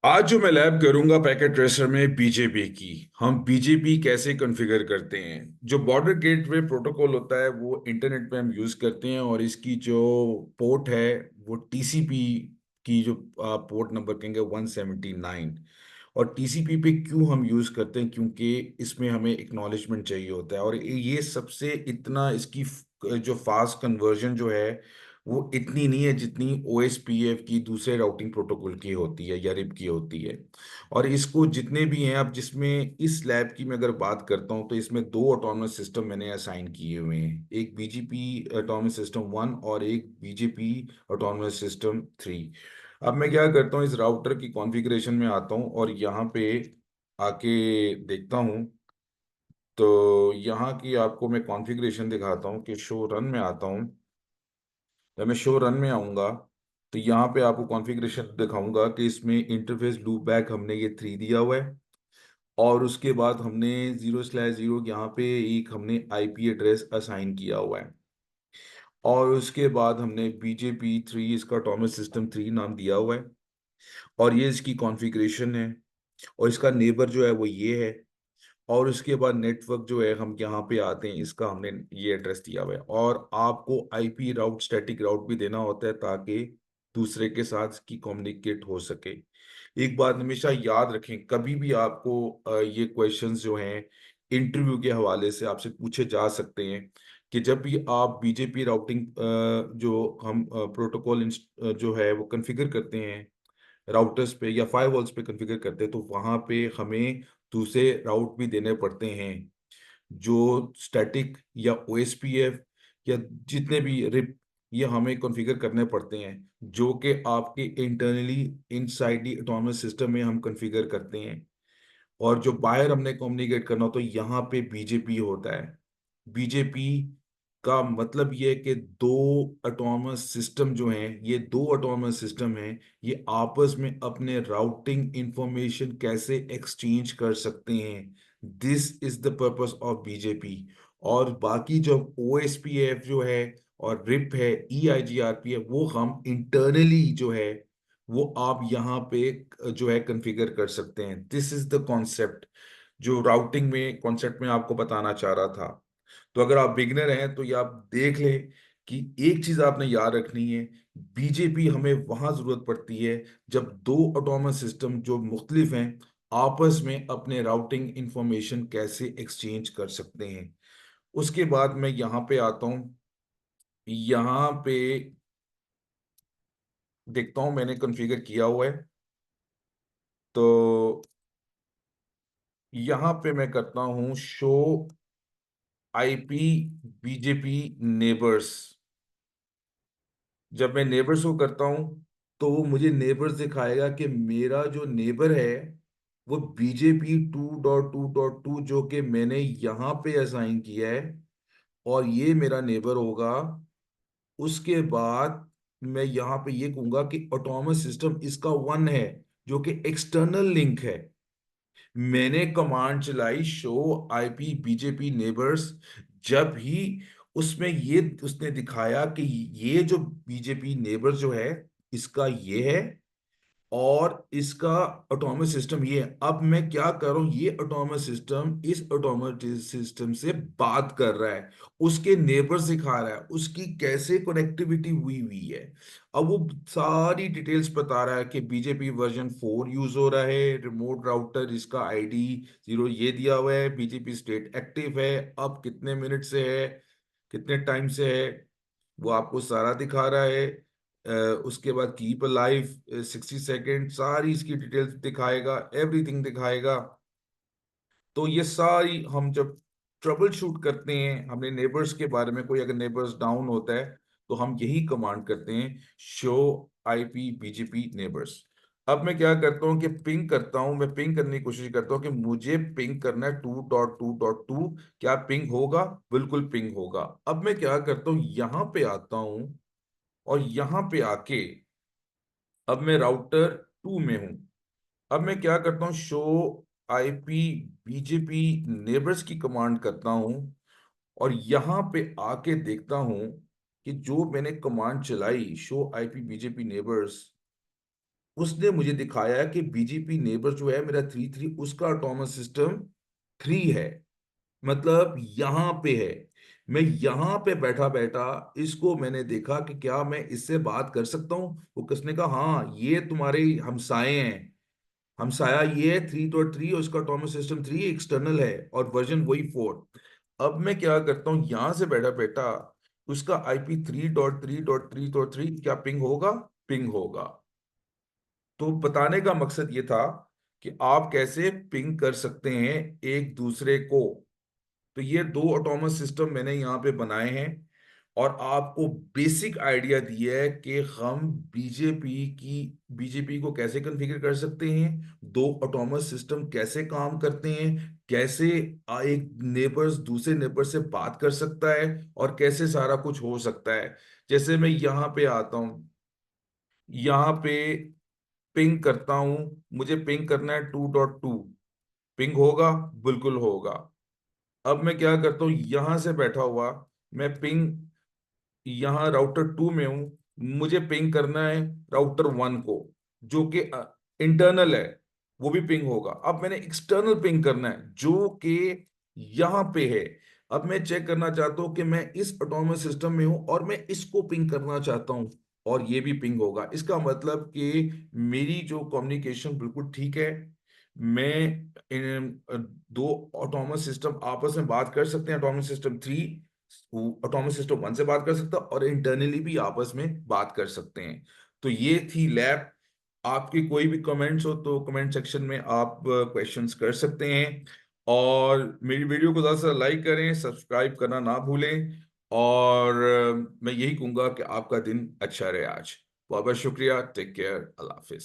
आज जो मैं लैब करूंगा पैकेट ट्रेसर में बीजेपी की। हम बीजेपी कैसे कॉन्फ़िगर करते हैं। जो बॉर्डर गेटवे प्रोटोकॉल होता है वो इंटरनेट पे हम यूज करते हैं, और इसकी जो पोर्ट है वो टीसीपी की जो पोर्ट नंबर कहेंगे 179। और टीसीपी पे क्यों हम यूज करते हैं, क्योंकि इसमें हमें एक्नॉलेजमेंट चाहिए होता है, और ये सबसे इतना इसकी जो फास्ट कन्वर्जन जो है वो इतनी नहीं है जितनी ओएसपीएफ की दूसरे राउटिंग प्रोटोकॉल की होती है या रिप की होती है। और इसको जितने भी हैं, अब जिसमें इस लैब की मैं अगर बात करता हूँ तो इसमें दो ऑटोनमस सिस्टम मैंने असाइन किए हुए हैं, एक बीजीपी ऑटोनमस सिस्टम 1 और एक बीजेपी ऑटोनमस सिस्टम 3। अब मैं क्या करता हूँ, इस राउटर की कॉन्फ़िगरेशन में आता हूँ और यहाँ पे आके देखता हूँ। तो यहाँ की आपको मैं कॉन्फ़िगरेशन दिखाता हूँ कि शो रन में आता हूँ। जब मैं शो रन में आऊँगा तो यहाँ पे आपको कॉन्फ़िगरेशन दिखाऊंगा कि इसमें इंटरफेस लूप बैक हमने ये 3 दिया हुआ है, और उसके बाद हमने 0/0 यहाँ पे एक हमने आईपी एड्रेस असाइन किया हुआ है, और उसके बाद हमने BJP3 इसका टॉमस सिस्टम 3 नाम दिया हुआ है, और ये इसकी कॉन्फ़िगरेशन है। और इसका नेबर जो है वो ये है। और उसके बाद नेटवर्क जो है हम यहाँ पे आते हैं, इसका हमने ये एड्रेस दिया हुआ है, और आपको आईपी राउट स्टैटिक राउट भी देना होता है ताकि दूसरे के साथ की कम्युनिकेट हो सके। एक बात हमेशा याद रखें, कभी भी आपको ये क्वेश्चंस जो हैं इंटरव्यू के हवाले से आपसे पूछे जा सकते हैं कि जब भी आप बीजेपी राउटिंग जो हम प्रोटोकॉल जो है वो कॉन्फ़िगर करते हैं राउटर्स पे या फायरवॉल्स पे कॉन्फ़िगर करते हैं, तो वहां पे हमें दूसरे राउट भी देने पड़ते हैं जो स्टैटिक या ओएसपीएफ या जितने भी रिप, ये हमें कॉन्फ़िगर करने पड़ते हैं, जो कि आपके internally inside the autonomous system में हम कॉन्फ़िगर करते हैं। और जो बाहर हमने कम्युनिकेट करना हो तो यहाँ पे बीजेपी होता है। बीजेपी का मतलब ये है कि दो ऑटोनमस सिस्टम जो हैं, ये दो ऑटोनमस सिस्टम हैं, ये आपस में अपने राउटिंग इंफॉर्मेशन कैसे एक्सचेंज कर सकते हैं। This is the purpose of BJP. और बाकी जो ओएसपीएफ जो है और रिप है, ईआईजीआरपी है, वो हम इंटरनली जो है वो आप यहाँ पे जो है कॉन्फ़िगर कर सकते हैं। दिस इज द कॉन्सेप्ट जो राउटिंग में कॉन्सेप्ट में आपको बताना चाह रहा था। तो अगर आप बिगनर हैं तो ये आप देख लें कि एक चीज आपने याद रखनी है, बीजेपी हमें वहां जरूरत पड़ती है जब दो ऑटोनमस सिस्टम जो मुख्तलिफ हैं आपस में अपने राउटिंग इंफॉर्मेशन कैसे एक्सचेंज कर सकते हैं। उसके बाद मैं यहाँ पे आता हूँ। यहाँ पे देखता हूँ मैंने कॉन्फ़िगर किया हुआ है, तो यहाँ पे मैं करता हूँ शो आईपी बीजेपी नेबर्स। जब मैं नेबर्स को करता हूँ तो वो मुझे नेबर्स दिखाएगा कि मेरा जो नेबर है वो BJP 2.2.2 जो कि मैंने यहाँ पे असाइन किया है, और ये मेरा नेबर होगा। उसके बाद मैं यहाँ पे ये कहूंगा कि ऑटोनमस सिस्टम इसका 1 है जो कि एक्सटर्नल लिंक है। मैंने कमांड चलाई शो आईपी बीजेपी नेबर्स, जब ही उसमें ये उसने दिखाया कि ये जो बीजेपी नेबर जो है इसका ये है, और इसका ऑटोनमस सिस्टम ये है। अब मैं क्या कर रहा हूं, ये ऑटोनमस सिस्टम इस ऑटोनमस सिस्टम से बात कर रहा है, उसके नेबर सिखा रहा है उसकी कैसे कनेक्टिविटी हुई हुई है। अब वो सारी डिटेल्स बता रहा है कि बीजेपी वर्जन 4 यूज हो रहा है, रिमोट राउटर इसका ID 0 ये दिया हुआ है, बीजेपी स्टेट एक्टिव है, अब कितने मिनट से है, कितने टाइम से है, वो आपको सारा दिखा रहा है। उसके बाद कीप अलाइव 60 सेकेंड, सारी इसकी डिटेल्स दिखाएगा, एवरीथिंग दिखाएगा। तो ये सारी हम जब ट्रबल शूट करते हैं, हमने नेबर्स के बारे में, कोई अगर नेबर्स डाउन होता है तो हम यही कमांड करते हैं शो आईपी बीजीपी नेबर्स। अब मैं क्या करता हूँ कि पिंग करता हूँ, मैं पिंग करने की कोशिश करता हूँ कि मुझे पिंग करना है 2.2.2। क्या पिंग होगा? बिल्कुल पिंग होगा। अब मैं क्या करता हूँ, यहाँ पे आता हूँ, और यहाँ पे आके अब मैं राउटर 2 में हूं। अब मैं क्या करता हूँ, शो आईपी बीजेपी नेबर्स की कमांड करता हूं, और यहाँ पे आके देखता हूं कि जो मैंने कमांड चलाई शो आईपी बीजेपी नेबर्स, उसने मुझे दिखाया कि बीजेपी नेबर जो है मेरा 3 3, उसका ऑटोनमस सिस्टम 3 है, मतलब यहाँ पे है। मैं यहाँ पे बैठा बैठा इसको मैंने देखा कि क्या मैं इससे बात कर सकता हूँ। वो किसने कहा हाँ ये तुम्हारे हमसाए हैं, हमसाया ये है 3.3, उसका ऑटोनमस सिस्टम 3 एक्सटर्नल है और वर्जन वही 4। अब मैं क्या करता हूँ, यहां से बैठा बैठा उसका IP 3.3.3.3 क्या पिंग होगा? पिंग होगा। तो बताने का मकसद ये था कि आप कैसे पिंग कर सकते हैं एक दूसरे को। तो ये दो ऑटोनमस सिस्टम मैंने यहाँ पे बनाए हैं और आपको बेसिक आइडिया दिया है कि हम बीजेपी को कैसे कॉन्फ़िगर कर सकते हैं, दो ऑटोनमस सिस्टम कैसे काम करते हैं, कैसे एक नेबर्स दूसरे नेबर से बात कर सकता है और कैसे सारा कुछ हो सकता है। जैसे मैं यहाँ पे आता हूँ, यहाँ पे पिंग करता हूँ, मुझे पिंग करना है 2.2, पिंग होगा? बिल्कुल होगा। अब मैं क्या करता हूँ, यहां से बैठा हुआ मैं पिंग, यहाँ राउटर 2 में हूं, मुझे पिंग करना है राउटर 1 को जो कि इंटरनल है, वो भी पिंग होगा। अब मैंने एक्सटर्नल पिंग करना है जो कि यहाँ पे है। अब मैं चेक करना चाहता हूँ कि मैं इस ऑटोनमस सिस्टम में हूँ और मैं इसको पिंग करना चाहता हूँ और ये भी पिंग होगा। इसका मतलब कि मेरी जो कम्युनिकेशन बिल्कुल ठीक है। मैं दो ऑटोनमस सिस्टम आपस में बात कर सकते हैं, ऑटोनमस सिस्टम 3 ऑटोनमस सिस्टम 1 से बात कर सकता है और इंटरनली भी आपस में बात कर सकते हैं। तो ये थी लैब। आपके कोई भी कमेंट्स हो तो कमेंट सेक्शन में आप क्वेश्चंस कर सकते हैं। और मेरी वीडियो को ज़्यादा से ज़्यादा लाइक करें, सब्सक्राइब करना ना भूलें। और मैं यही कहूँगा कि आपका दिन अच्छा रहे आज। बहुत बहुत शुक्रिया। Take care. अल्लाह हाफिज।